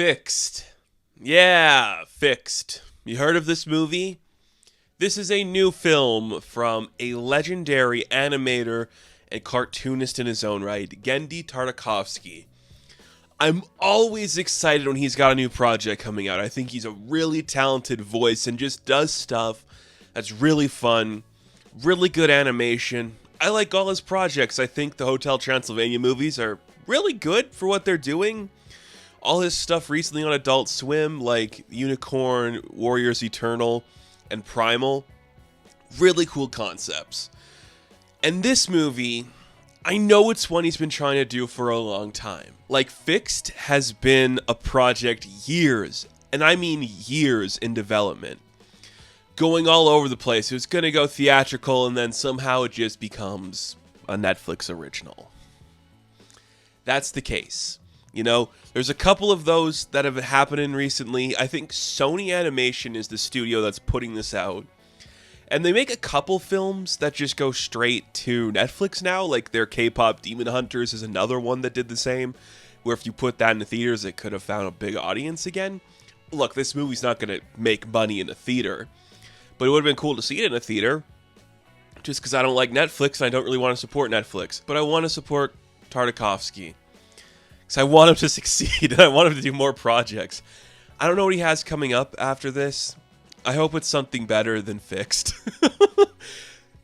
Fixed. Yeah, Fixed. You heard of this movie? This is a new film from a legendary animator and cartoonist in his own right, Genndy Tartakovsky. I'm always excited when he's got a new project coming out. I think he's a really talented voice and just does stuff that's really fun, really good animation. I like all his projects. I think the Hotel Transylvania movies are really good for what they're doing. All his stuff recently on Adult Swim, like Unicorn, Warriors Eternal, and Primal, really cool concepts. And this movie, I know it's one he's been trying to do for a long time. Like, Fixed has been a project years, and I mean years in development. Going all over the place. It was going to go theatrical, and then somehow it just becomes a Netflix original. That's the case. You know, there's a couple of those that have happened recently. I think Sony Animation is the studio that's putting this out. And they make a couple films that just go straight to Netflix now. Like their K-pop Demon Hunters is another one that did the same. Where if you put that in the theaters, it could have found a big audience again. Look, this movie's not going to make money in a theater. But it would have been cool to see it in a theater. Just because I don't like Netflix and I don't really want to support Netflix. But I want to support Tartakovsky. Because I want him to succeed, and I want him to do more projects. I don't know what he has coming up after this. I hope it's something better than Fixed.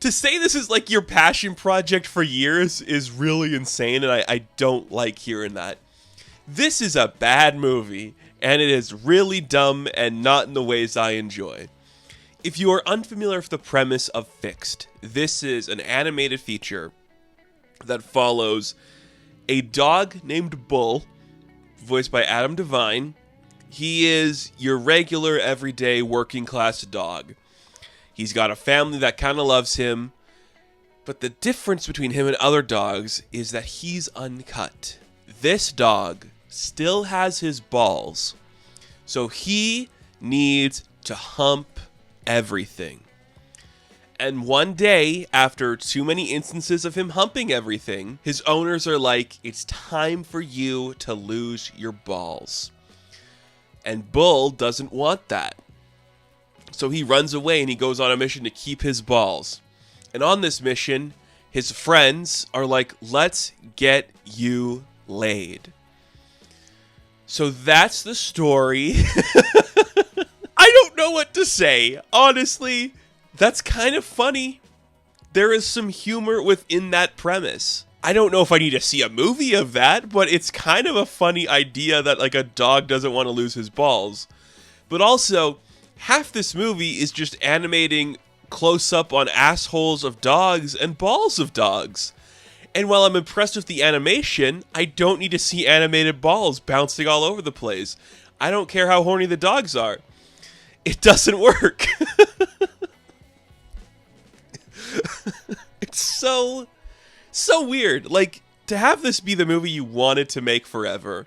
To say this is like your passion project for years is really insane, and I don't like hearing that. This is a bad movie, and it is really dumb and not in the ways I enjoy. If you are unfamiliar with the premise of Fixed, this is an animated feature that follows a dog named Bull, voiced by Adam Devine. He is your regular, everyday, working class dog. He's got a family that kind of loves him, but the difference between him and other dogs is that he's uncut. This dog still has his balls, so he needs to hump everything. And one day, after too many instances of him humping everything, his owners are like, it's time for you to lose your balls. And Bull doesn't want that. So he runs away and he goes on a mission to keep his balls. And on this mission, his friends are like, let's get you laid. So that's the story. I don't know what to say. Honestly, that's kind of funny. There is some humor within that premise. I don't know if I need to see a movie of that, but it's kind of a funny idea that like a dog doesn't want to lose his balls. But also, half this movie is just animating close up on assholes of dogs and balls of dogs. And while I'm impressed with the animation, I don't need to see animated balls bouncing all over the place. I don't care how horny the dogs are. It doesn't work. It's so weird. Like, to have this be the movie you wanted to make forever,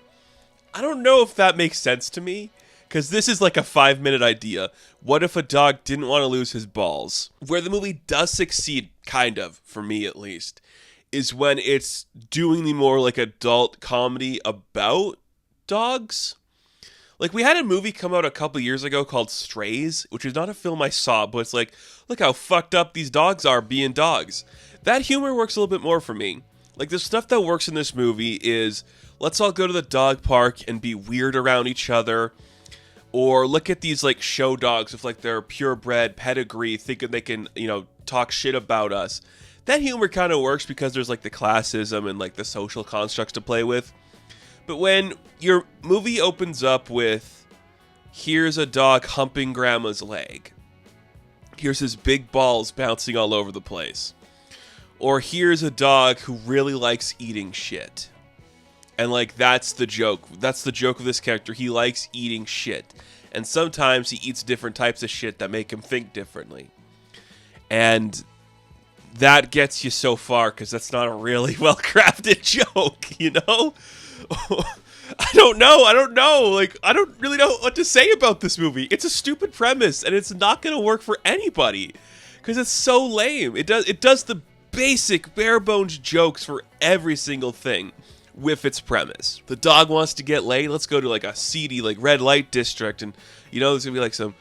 I don't know if that makes sense to me, because this is like a 5-minute idea. What if a dog didn't want to lose his balls? Where the movie does succeed, kind of, for me at least, is when it's doing the more like adult comedy about dogs. Like, we had a movie come out a couple years ago called Strays, which is not a film I saw, but it's like, look how fucked up these dogs are being dogs. That humor works a little bit more for me. Like, the stuff that works in this movie is, let's all go to the dog park and be weird around each other. Or look at these, like, show dogs with, like, their purebred pedigree, thinking they can, you know, talk shit about us. That humor kind of works because there's, like, the classism and, like, the social constructs to play with. But when your movie opens up with, here's a dog humping grandma's leg. Here's his big balls bouncing all over the place. Or here's a dog who really likes eating shit. And like, that's the joke. That's the joke of this character. He likes eating shit. And sometimes he eats different types of shit that make him think differently. And that gets you so far because that's not a really well-crafted joke, you know? I don't know. Like, I don't really know what to say about this movie. It's a stupid premise, and it's not going to work for anybody because it's so lame. It does the basic bare bones jokes for every single thing. with its premise. The dog wants to get laid. Let's go to like a seedy like red light district, and there's gonna be like some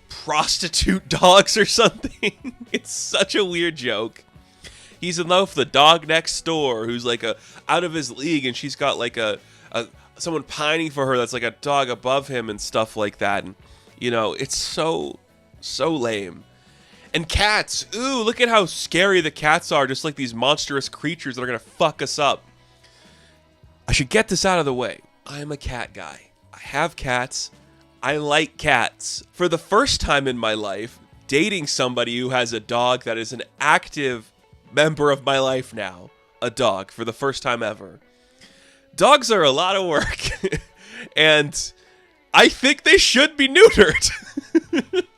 prostitute dogs or something. It's such a weird joke. He's in love with the dog next door who's like out of his league, and she's got like a someone pining for her that's like a dog above him and stuff like that. And it's so lame. And cats. Ooh, look at how scary the cats are, just like these monstrous creatures that are gonna fuck us up. I should get this out of the way. I'm a cat guy. I have cats. I like cats. For the first time in my life, dating somebody who has a dog that is an active member of my life now. A dog, for the first time ever. Dogs are a lot of work. And I think they should be neutered.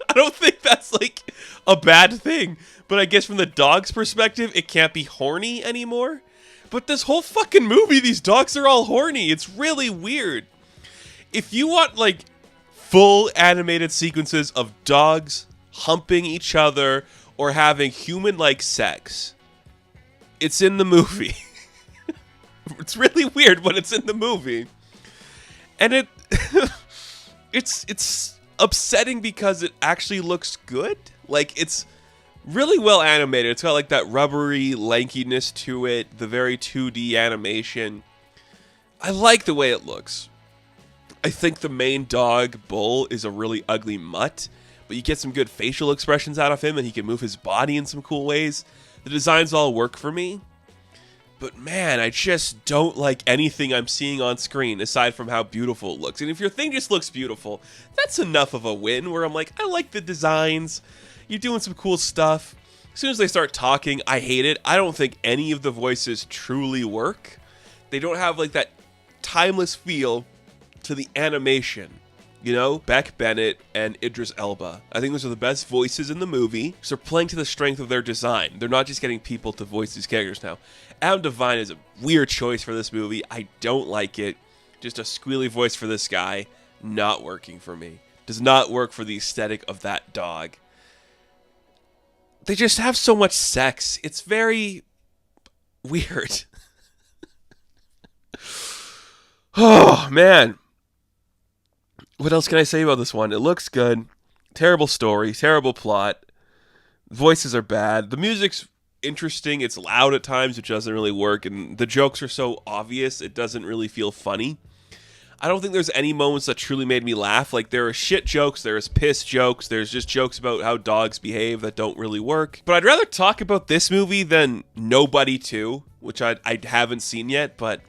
I don't think that's like a bad thing. But I guess from the dog's perspective, it can't be horny anymore. But this whole fucking movie, these dogs are all horny. It's really weird. If you want like full animated sequences of dogs humping each other or having human-like sex, it's in the movie. It's really weird, but it's in the movie. And it's upsetting because it actually looks good. Like, it's really well animated. It's got like that rubbery lankiness to it, the very 2D animation. I like the way it looks. I think the main dog, Bull, is a really ugly mutt, but you get some good facial expressions out of him, and he can move his body in some cool ways. The designs all work for me. But man, I just don't like anything I'm seeing on screen aside from how beautiful it looks. And if your thing just looks beautiful, that's enough of a win where I'm like, I like the designs. You're doing some cool stuff. As soon as they start talking, I hate it. I don't think any of the voices truly work. They don't have like that timeless feel to the animation. Beck Bennett and Idris Elba. I think those are the best voices in the movie. So they're playing to the strength of their design. They're not just getting people to voice these characters now. Adam Devine is a weird choice for this movie. I don't like it. Just a squealy voice for this guy. Not working for me. Does not work for the aesthetic of that dog. They just have so much sex. It's very weird. Oh, man. What else can I say about this one? It looks good. Terrible story. Terrible plot. Voices are bad. The music's interesting. It's loud at times, which doesn't really work. And the jokes are so obvious, it doesn't really feel funny. I don't think there's any moments that truly made me laugh. Like, there are shit jokes, there's piss jokes, there's just jokes about how dogs behave that don't really work. But I'd rather talk about this movie than Nobody 2, which I haven't seen yet, but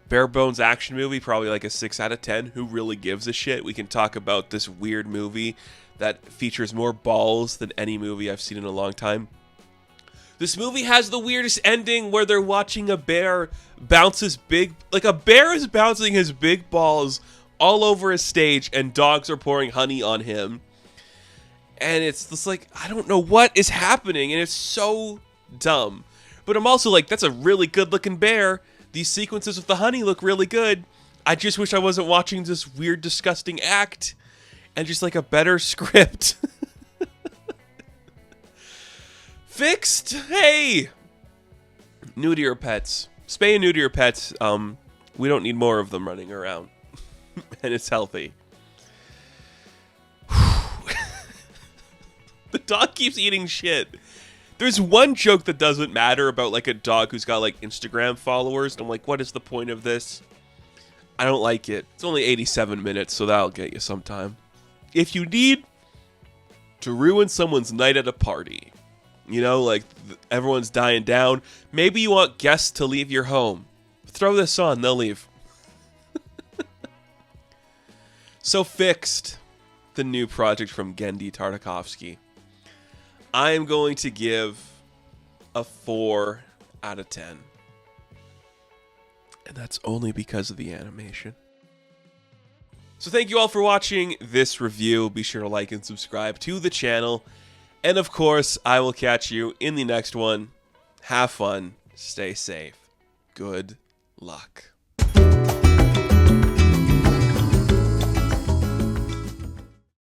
bare bones action movie, probably like a 6 out of 10. Who really gives a shit? We can talk about this weird movie that features more balls than any movie I've seen in a long time. This movie has the weirdest ending where they're watching a bear bounce his a bear is bouncing his big balls all over a stage and dogs are pouring honey on him. And it's just like, I don't know what is happening, and it's so dumb. But I'm also like, that's a really good looking bear. These sequences with the honey look really good. I just wish I wasn't watching this weird, disgusting act and just like a better script. Fixed. Hey, neuter your pets. Spay and neuter your pets. We don't need more of them running around, and it's healthy. The dog keeps eating shit. There's one joke that doesn't matter about like a dog who's got like Instagram followers. And I'm like, what is the point of this? I don't like it. It's only 87 minutes, so that'll get you sometime. If you need to ruin someone's night at a party, like everyone's dying down, maybe you want guests to leave your home, throw this on, they'll leave. So Fixed, the new project from Genndy Tartakovsky. I am going to give a 4 out of 10. And that's only because of the animation. So thank you all for watching this review. Be sure to like and subscribe to the channel. And of course, I will catch you in the next one. Have fun. Stay safe. Good luck.